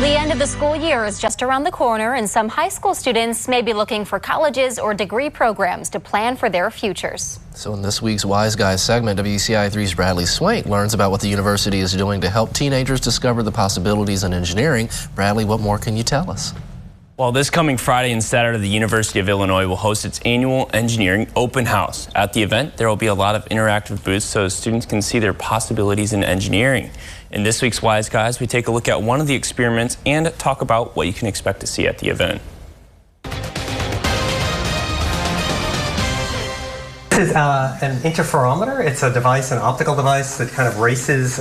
Well, the end of the school year is just around the corner, and some high school students may be looking for colleges or degree programs to plan for their futures. So in this week's Wise Guys segment, WECI 3's Bradley Swank learns about what the university is doing to help teenagers discover the possibilities in engineering. Bradley, what more can you tell us? Well, this coming Friday and Saturday, the University of Illinois will host its annual engineering open house. At the event, there will be a lot of interactive booths so students can see their possibilities in engineering. In this week's Wise Guys, we take a look at one of the experiments and talk about what you can expect to see at the event. This is an interferometer. It's a device, an optical device that kind of races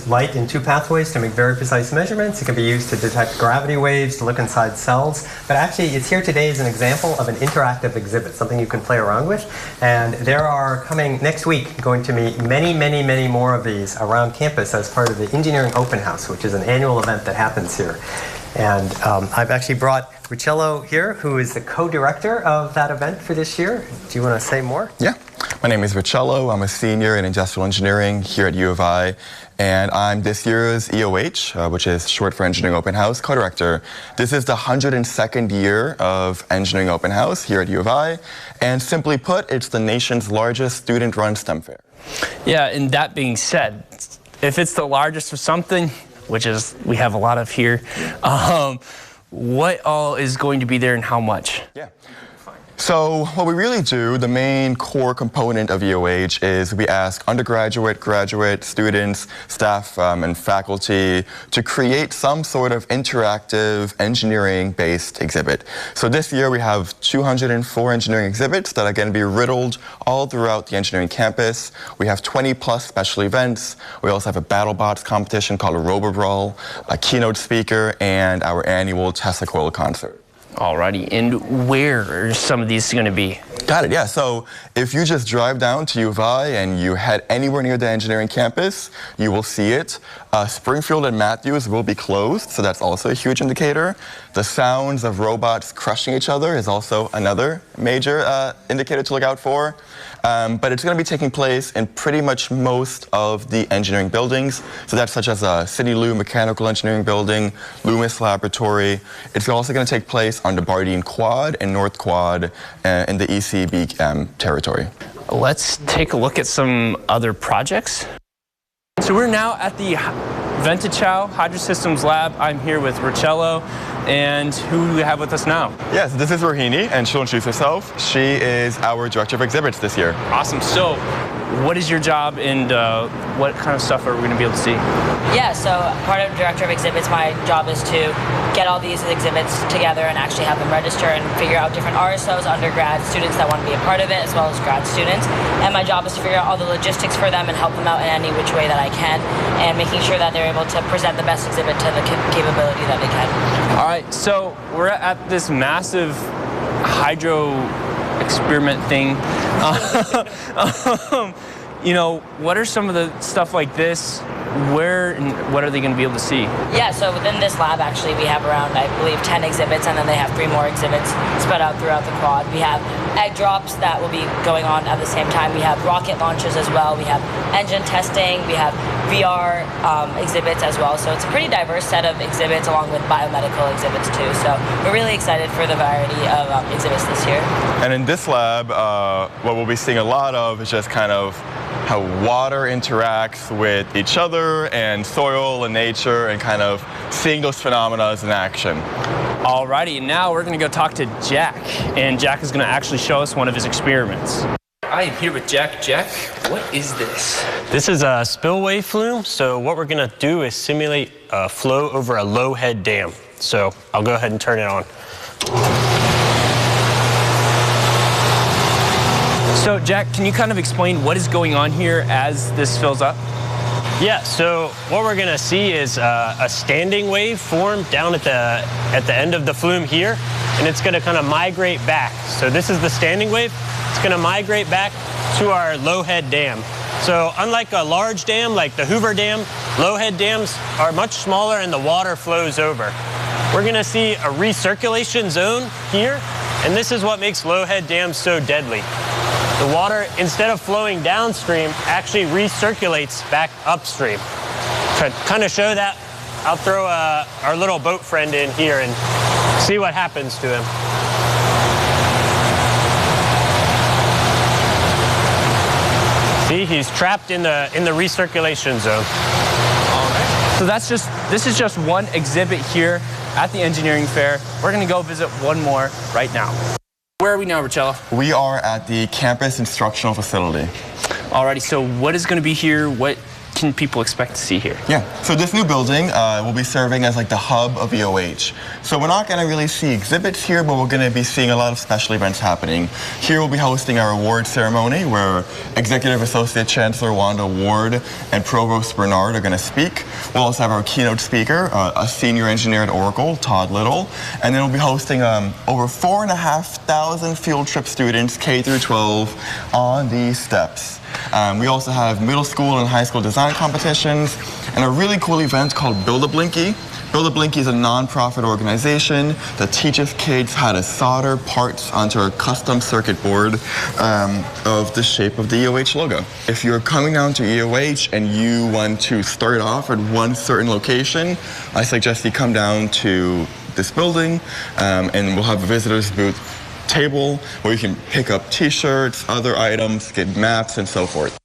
light in two pathways to make very precise measurements. It can be used to detect gravity waves, to look inside cells. But actually, it's here today as an example of an interactive exhibit, something you can play around with. And there are coming next week going to be many more of these around campus as part of the Engineering Open House, which is an annual event that happens here. And I've actually brought Rucello here, who is the co-director of that event for this year. Do you want to say more? Yeah. My name is Rucello. I'm a senior in industrial engineering here at U of I, and I'm this year's EOH, which is short for Engineering Open House, co-director. This is the 102nd year of Engineering Open House here at U of I, and simply put, it's the nation's largest student-run STEM fair. Yeah, and that being said, if it's the largest of something, which is we have a lot of here, what all is going to be there and how much? Yeah. So what we really do, the main core component of EOH is we ask undergraduate, graduate students, staff, and faculty to create some sort of interactive engineering-based exhibit. So this year we have 204 engineering exhibits that are going to be riddled all throughout the engineering campus. We have 20+ special events. We also have a BattleBots competition called a RoboBrawl, a keynote speaker, and our annual Tesla Coil concert. Alrighty, and where are some of these going to be? Got it, yeah. So if you just drive down to U of I and you head anywhere near the engineering campus, you will see it. Springfield and Matthews will be closed, so that's also a huge indicator. The sounds of robots crushing each other is also another major indicator to look out for. But it's going to be taking place in pretty much most of the engineering buildings. So that's such as City Lou Mechanical Engineering Building, Loomis Laboratory. It's also going to take place on the Bardeen Quad and North Quad in the ECB territory. Let's take a look at some other projects. So we're now at the Ventichow Hydro Systems Lab. I'm here with Rucello, and who do we have with us now? Yes, this is Rohini, and she'll introduce herself. She is our Director of Exhibits this year. Awesome. So what is your job, and what kind of stuff are we going to be able to see? Yeah, so part of Director of Exhibits, my job is to get all these exhibits together and actually have them register and figure out different RSOs, undergrad students that want to be a part of it, as well as grad students. And my job is to figure out all the logistics for them and help them out in any which way that I can, and making sure that they're able to present the best exhibit to the capability that they can. All right, so we're at this massive hydro experiment thing. You know, what are some of the stuff like this? Where and what are they going to be able to see? Yeah, so within this lab, actually, we have around, I believe, 10 exhibits, and then they have 3 more exhibits spread out throughout the quad. We have egg drops that will be going on at the same time. We have rocket launches as well. We have engine testing. We have VR exhibits as well. So it's a pretty diverse set of exhibits along with biomedical exhibits too. So we're really excited for the variety of exhibits this year. And in this lab, what we'll be seeing a lot of is just kind of how water interacts with each other and soil and nature, and kind of seeing those phenomena in action. Alrighty, now we're going to go talk to Jack, and Jack is going to actually show us one of his experiments. I am here with Jack. Jack, what is this? This is a spillway flume. So what we're going to do is simulate a flow over a low head dam. So I'll go ahead and turn it on. So Jack, can you kind of explain what is going on here as this fills up? Yeah, so what we're going to see is a standing wave form down at the end of the flume here, and it's going to kind of migrate back. So this is the standing wave. It's going to migrate back to our low head dam. So unlike a large dam like the Hoover Dam, low head dams are much smaller and the water flows over. We're going to see a recirculation zone here, and this is what makes low head dams so deadly. The water, instead of flowing downstream, actually recirculates back upstream. To kind of show that, I'll throw our little boat friend in here and see what happens to him. See, he's trapped in the recirculation zone. All right. So this is just one exhibit here at the engineering fair. We're going to go visit one more right now. Where are we now, Richella? We are at the campus instructional facility. Alrighty, so what is going to be here? What can people expect to see here? Yeah, so this new building will be serving as like the hub of EOH. So we're not going to really see exhibits here, but we're going to be seeing a lot of special events happening. Here we'll be hosting our award ceremony where Executive Associate Chancellor Wanda Ward and Provost Bernard are going to speak. We'll also have our keynote speaker, a senior engineer at Oracle, Todd Little, and then we'll be hosting over 4,500 field trip students, K through 12, on these steps. We also have middle school and high school design competitions and a really cool event called Build a Blinky. Build a Blinky is a non-profit organization that teaches kids how to solder parts onto a custom circuit board of the shape of the EOH logo. If you're coming down to EOH and you want to start off at one certain location, I suggest you come down to this building and we'll have a visitor's booth table where you can pick up t-shirts, other items, get maps, and so forth.